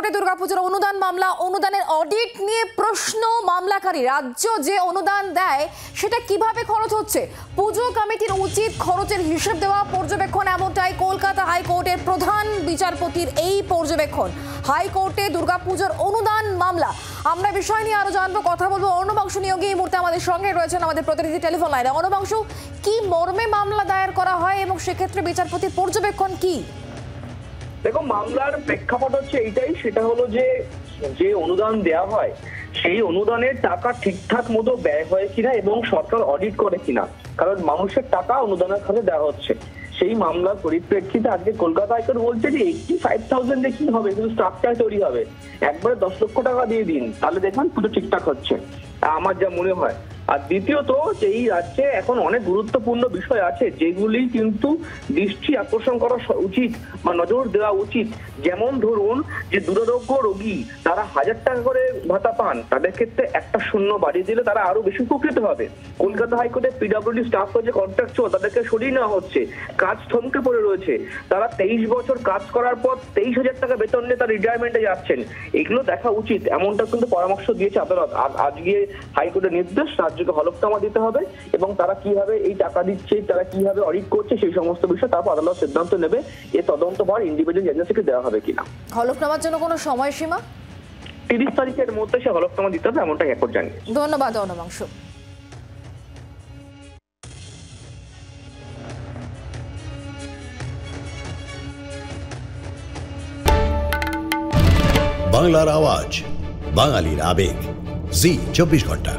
হাইকোর্টে দুর্গাপুজোর অনুদান মামলা, অনুদানের অডিট নিয়ে প্রশ্ন মামলাকারী। রাজ্য যে অনুদান দেয় সেটা কিভাবে খরচ হচ্ছে, পুজো কমিটির উচিত খরচের হিসেব দেওয়া, পর্যবেক্ষণ। এমনটাই কলকাতা হাইকোর্টের প্রধান বিচারপতির এই পর্যবেক্ষণ। হাইকোর্টে দুর্গাপুজোর অনুদান মামলা। আমরা বিষয় নিয়ে আরো জানবো, কথা বলবো। অর্ণবাংশু নিয়োগী এই মুহূর্তে আমাদের সঙ্গে রয়েছেন, আমাদের প্রতিনিধি টেলিফোন লাইনে। অর্ণবাংশু, কি মর্মে মামলা দায়ের করা হয় এবং সেক্ষেত্রে বিচারপতির পর্যবেক্ষণ কি? দেখো, মামলার প্রেক্ষাপট হচ্ছে এইটাই, সেটা হলো যে অনুদান দেওয়া হয় সেই অনুদানের টাকা ঠিকঠাক মতো ব্যয় হয় কিনা এবং সরকার অডিট করে কিনা, কারণ মানুষের টাকা অনুদানের খাতে দেওয়া হচ্ছে। সেই মামলার পরিপ্রেক্ষিতে আজকে কলকাতা হাইকোর্ট বলছে যে 85,000 কি হবে, শুধু স্ট্রাকচার তৈরি হবে, একবারে 10 লক্ষ টাকা দিয়ে দিন, তাহলে দেখবেন পুরো ঠিকঠাক হচ্ছে, আমার যা মনে হয়। আর দ্বিতীয়ত, যে এই রাজ্যে এখন অনেক গুরুত্বপূর্ণ বিষয় আছে যেগুলি কিন্তু দৃষ্টি আকর্ষণ করা উচিত বা নজর দেওয়া উচিত। যেমন ধরুন, যে দুরারোগ্য রোগী তারা 1000 টাকা করে ভাতা পান, তাদের ক্ষেত্রে একটা শূন্য বাড়িয়ে দিলে তারা আরো বেশি উপকৃত হবে। কলকাতা হাইকোর্টে পিডব্লিউডি স্টাফ হচ্ছে কন্ট্রাকচুয়াল, তাদেরকে সরিয়ে নেওয়া হচ্ছে, কাজ থমকে পড়ে রয়েছে। তারা 23 বছর কাজ করার পর 23,000 টাকা বেতন নিয়ে তারা রিটায়ারমেন্টে যাচ্ছেন। এগুলো দেখা উচিত, এমনটা কিন্তু পরামর্শ দিয়েছে আদালত। আজকে হাইকোর্টের নির্দেশ, রাজ্যকে হলফনামা দিতে হবে এবং তারা কিভাবে এই টাকা দিচ্ছে, তারা কিভাবে অডিট করছে, সেই সমস্ত বিষয় তারপর আদালত সিদ্ধান্ত নেবে এ তদন্তভার ইন্ডিভিজুয়াল এজেন্সিকে দেওয়া হবে কিনা। হলফনামার জন্য কোনো সময়সীমা? 30 তারিখের মধ্যে সে হলফনামা দিতে হবে, এমনটাই হাইকোর্ট জানিয়েছে। ধন্যবাদ অর্ণবাংশু। বাংলার আওয়াজ, বাঙালির আবেগ, জি 24 ঘন্টা।